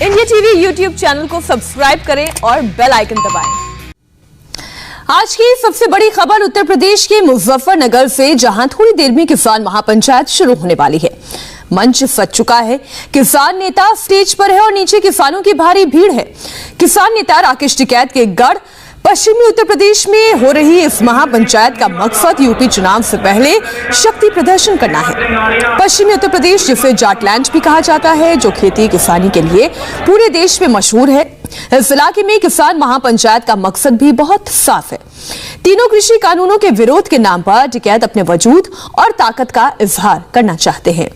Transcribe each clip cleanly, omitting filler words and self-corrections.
India TV YouTube channel को subscribe करें और बेल आइकन दबाएं। आज की सबसे बड़ी खबर उत्तर प्रदेश के मुजफ्फरनगर से, जहां थोड़ी देर में किसान महापंचायत शुरू होने वाली है। मंच सज चुका है, किसान नेता स्टेज पर है और नीचे किसानों की भारी भीड़ है। किसान नेता राकेश टिकैत के गढ़ पश्चिमी उत्तर प्रदेश में हो रही इस महापंचायत का मकसद यूपी चुनाव से पहले शक्ति प्रदर्शन करना है। पश्चिमी उत्तर प्रदेश, जिसे जाटलैंड भी कहा जाता है, जो खेती किसानी के लिए पूरे देश में मशहूर है, इस इलाके में किसान महापंचायत का मकसद भी बहुत साफ है। तीनों कृषि कानूनों के विरोध के नाम पर टिकैत अपने वजूद और ताकत का इजहार करना चाहते हैं।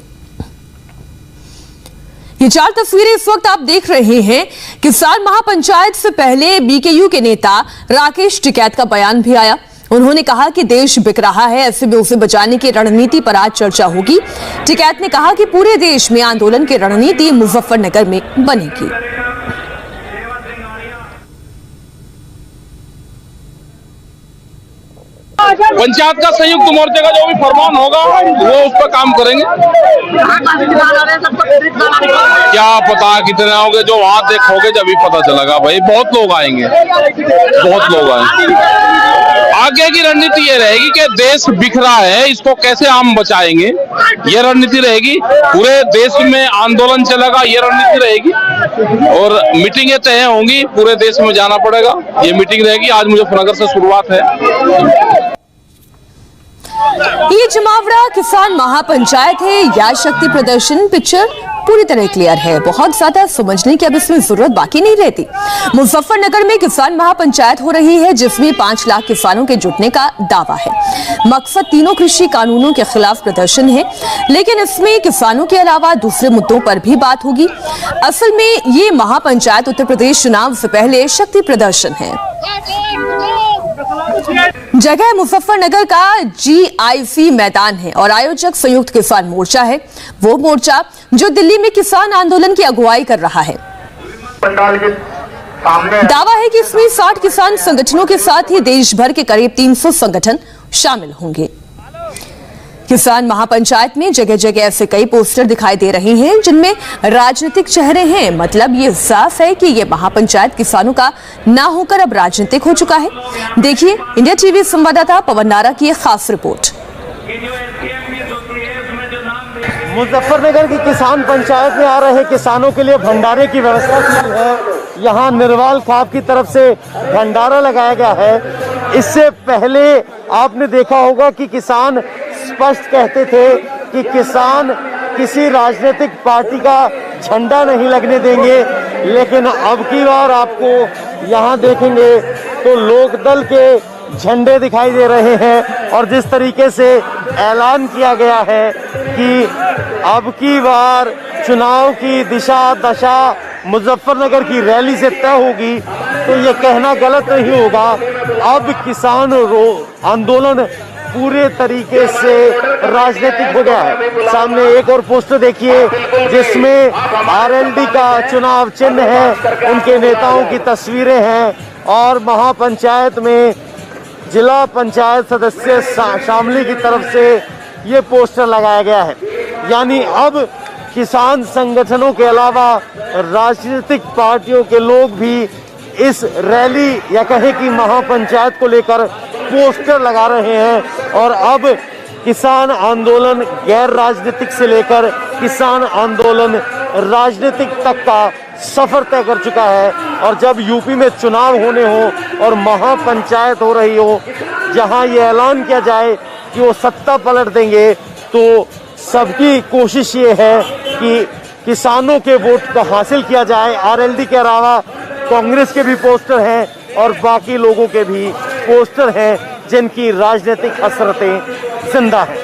ये 4 तस्वीरें इस वक्त आप देख रहे हैं। किसान महापंचायत से पहले बीकेयू के नेता राकेश टिकैत का बयान भी आया। उन्होंने कहा कि देश बिक रहा है, ऐसे में उसे बचाने की रणनीति पर आज चर्चा होगी। टिकैत ने कहा कि पूरे देश में आंदोलन की रणनीति मुजफ्फरनगर में बनेगी। पंचायत का संयुक्त मोर्चे का जो भी फरमान होगा वो उस पर काम करेंगे। क्या पता कितने आओगे, जो वहां देखोगे जब भी पता चलेगा। भाई बहुत लोग आएंगे, बहुत लोग आएंगे। आगे की रणनीति ये रहेगी कि देश बिक रहा है, इसको कैसे हम बचाएंगे, ये रणनीति रहेगी। पूरे देश में आंदोलन चलेगा, ये रणनीति रहेगी। और मीटिंगें तय होंगी, पूरे देश में जाना पड़ेगा, ये मीटिंग रहेगी। आज मुजफ्फरनगर से शुरुआत है। ये जमावड़ा किसान महापंचायत है या शक्ति प्रदर्शन, पिक्चर पूरी तरह क्लियर है। बहुत ज्यादा समझने की अब इसमें जरूरत बाकी नहीं रहती। मुजफ्फरनगर में किसान महापंचायत हो रही है, जिसमें 5 लाख किसानों के जुटने का दावा है। मकसद तीनों कृषि कानूनों के खिलाफ प्रदर्शन है, लेकिन इसमें किसानों के अलावा दूसरे मुद्दों पर भी बात होगी। असल में ये महापंचायत उत्तर प्रदेश चुनाव से पहले शक्ति प्रदर्शन है। जगह मुजफ्फरनगर का GIC मैदान है और आयोजक संयुक्त किसान मोर्चा है, वो मोर्चा जो दिल्ली में किसान आंदोलन की अगुवाई कर रहा है। दावा है कि इसमें 60 किसान संगठनों के साथ ही देश भर के करीब 300 संगठन शामिल होंगे। किसान महापंचायत में जगह जगह ऐसे कई पोस्टर दिखाई दे रहे हैं जिनमें राजनीतिक चेहरे हैं। मतलब ये साफ है कि ये महापंचायत किसानों का ना होकर अब राजनीतिक हो चुका है। देखिए इंडिया टीवी संवाददाता पवन नारा की एक खास रिपोर्ट। मुजफ्फरनगर की किसान पंचायत में आ रहे किसानों के लिए भंडारे की व्यवस्था की है। यहाँ निर्वाल खाप की तरफ से भंडारा लगाया गया है। इससे पहले आपने देखा होगा कि किसान स्पष्ट कहते थे कि किसान किसी राजनीतिक पार्टी का झंडा नहीं लगने देंगे, लेकिन अब की बार आपको यहाँ देखेंगे तो लोकदल के झंडे दिखाई दे रहे हैं। और जिस तरीके से ऐलान किया गया है कि अब की बार चुनाव की दिशा दशा मुजफ्फरनगर की रैली से तय होगी, तो ये कहना गलत नहीं होगा। अब किसान आंदोलन पूरे तरीके से राजनीतिक हो गया है। सामने एक और पोस्टर देखिए जिसमें RLD का चुनाव चिन्ह है, उनके नेताओं की तस्वीरें हैं और महापंचायत में जिला पंचायत सदस्य शामली की तरफ से ये पोस्टर लगाया गया है। यानी अब किसान संगठनों के अलावा राजनीतिक पार्टियों के लोग भी इस रैली या कहें कि महापंचायत को लेकर पोस्टर लगा रहे हैं। और अब किसान आंदोलन गैर राजनीतिक से लेकर किसान आंदोलन राजनीतिक तक का सफर तय कर चुका है। और जब यूपी में चुनाव होने हो और महापंचायत हो रही हो, जहां ये ऐलान किया जाए कि वो सत्ता पलट देंगे, तो सबकी कोशिश ये है कि किसानों के वोट को हासिल किया जाए। RLD के अलावा कांग्रेस के भी पोस्टर हैं और बाकी लोगों के भी पोस्टर हैं जिनकी राजनीतिक हसरतें जिंदा हैं।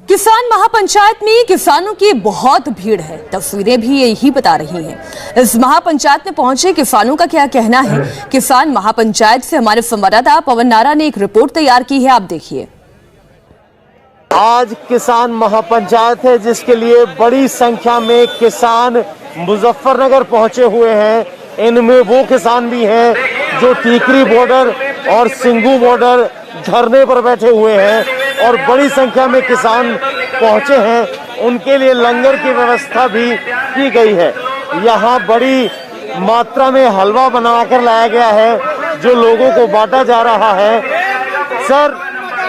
किसान महापंचायत में किसानों की बहुत भीड़ है, तस्वीरें भी यही बता रही हैं। इस महापंचायत में पहुंचे किसानों का क्या कहना है, किसान महापंचायत से हमारे संवाददाता पवन नारा ने एक रिपोर्ट तैयार की है, आप देखिए। आज किसान महापंचायत है जिसके लिए बड़ी संख्या में किसान मुजफ्फरनगर पहुंचे हुए हैं। इनमें वो किसान भी हैं जो टीकरी बॉर्डर और सिंगू बॉर्डर धरने पर बैठे हुए हैं। और बड़ी संख्या में किसान पहुंचे हैं। उनके लिए लंगर की व्यवस्था भी की गई है। यहाँ बड़ी मात्रा में हलवा बनाकर लाया गया है जो लोगों को बांटा जा रहा है। सर,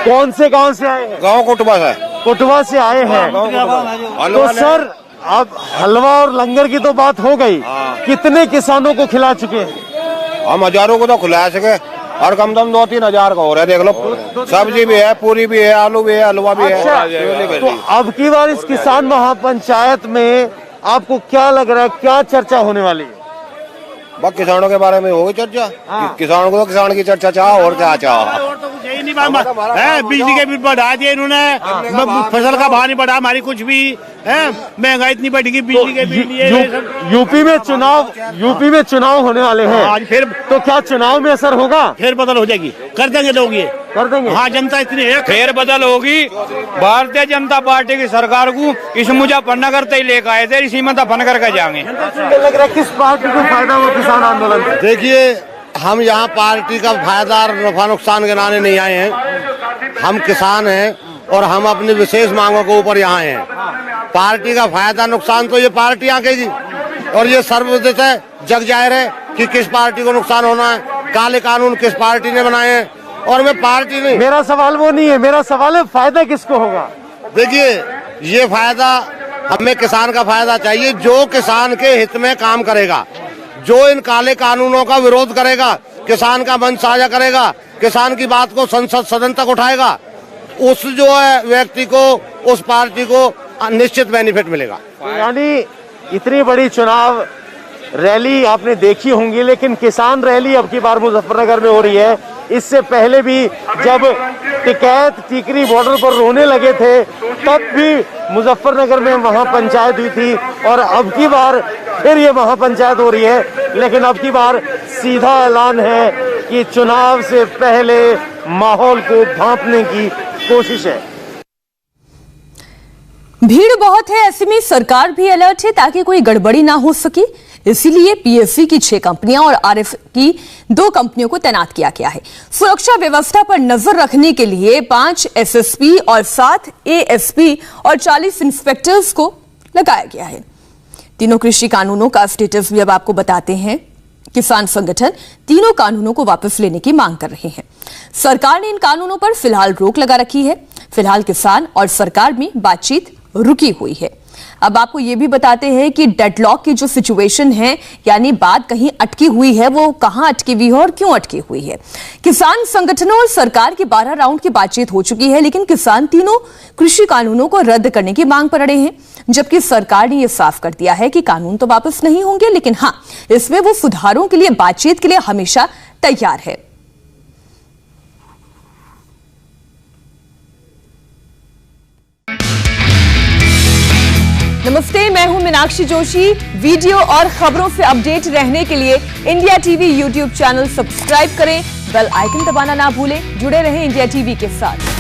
कौन से गांव से आए हैं? गांव कोटवा से। कोटवा से आए हैं। तो सर, अब हलवा और लंगर की तो बात हो गई, कितने किसानों को खिला चुके हैं? हम हजारों को तो खिला सके और कम से कम 2-3 हजार का हो रहा है। देख लो, सब्जी भी है, पूरी भी है, आलू भी है, हलवा भी है। अच्छा, तो अब की बार इस किसान महापंचायत में आपको क्या लग रहा है, क्या चर्चा होने वाली है? बस किसानों के बारे में होगी चर्चा। किसानों को तो किसान की चर्चा चाह और क्या चाह। बिजली के बिल बढ़ा दिए इन्होंने, फसल का भाव नहीं बढ़ा, हमारी कुछ भी है, महंगाई इतनी बढ़ गई, बिजली के बिल। यूपी में चुनाव होने वाले हैं आज, फिर तो क्या चुनाव में असर होगा? फिर बदल हो जाएगी, कर देंगे लोग, ये कर देंगे। हाँ, जनता इतनी है, फेर बदल होगी। भारतीय जनता पार्टी की सरकार को इस मुजफ्फरनगर से ही लेकर आए थे, इसी में दफन करके जाएंगे। लग रहा है किस पार्टी को फायदा हुआ किसान आंदोलन से? देखिए, हम यहाँ पार्टी का फायदा नफा नुकसान गिनाने नहीं आए हैं। हम किसान हैं और हम अपनी विशेष मांगों के ऊपर यहाँ हैं। पार्टी का फायदा नुकसान तो ये पार्टी आंकेगी और ये सर्वविदित है, जग जाहिर है कि किस पार्टी को नुकसान होना है। काले कानून किस पार्टी ने बनाए हैं और मैं पार्टी नहीं। मेरा सवाल वो नहीं है, मेरा सवाल है फायदा किसको होगा? देखिए, ये फायदा हमें किसान का फायदा चाहिए, जो किसान के हित में काम करेगा, जो इन काले कानूनों का विरोध करेगा, किसान का मंच साझा करेगा, किसान की बात को संसद सदन तक उठाएगा, उस जो है व्यक्ति को, उस पार्टी को निश्चित बेनिफिट मिलेगा। यानी इतनी बड़ी चुनाव रैली आपने देखी होंगी, लेकिन किसान रैली अब की बार मुजफ्फरनगर में हो रही है। इससे पहले भी जब टिकैत टीकरी बॉर्डर पर रोने लगे थे, तब भी मुजफ्फरनगर में महापंचायत हुई थी और अब की बार फिर ये महापंचायत हो रही है। लेकिन अब की बार सीधा ऐलान है कि चुनाव से पहले माहौल को भांपने की कोशिश है। भीड़ बहुत है, ऐसे में सरकार भी अलर्ट है ताकि कोई गड़बड़ी ना हो सके। इसीलिए पीएससी की 6 कंपनियां और आरएफ की 2 कंपनियों को तैनात किया गया है। सुरक्षा व्यवस्था पर नजर रखने के लिए 5 एसएसपी और 7 एएसपी और 40 इंस्पेक्टर्स को लगाया गया है। तीनों कृषि कानूनों का स्टेटस भी अब आपको बताते हैं। किसान संगठन तीनों कानूनों को वापस लेने की मांग कर रहे हैं। सरकार ने इन कानूनों पर फिलहाल रोक लगा रखी है। फिलहाल किसान और सरकार में बातचीत रुकी हुई है। अब आपको यह भी बताते हैं कि डेडलॉक की जो सिचुएशन है, यानी बात कहीं अटकी हुई है, वो कहां अटकी हुई है और क्यों अटकी हुई है। किसान संगठनों और सरकार की 12 राउंड की बातचीत हो चुकी है, लेकिन किसान तीनों कृषि कानूनों को रद्द करने की मांग पर अड़े हैं, जबकि सरकार ने यह साफ कर दिया है कि कानून तो वापस नहीं होंगे, लेकिन हां, इसमें वो सुधारों के लिए बातचीत के लिए हमेशा तैयार है। नमस्ते, मैं हूं मीनाक्षी जोशी। वीडियो और खबरों से अपडेट रहने के लिए India TV YouTube channel subscribe करें, बेल आइकन दबाना ना भूलें। जुड़े रहें इंडिया टीवी के साथ।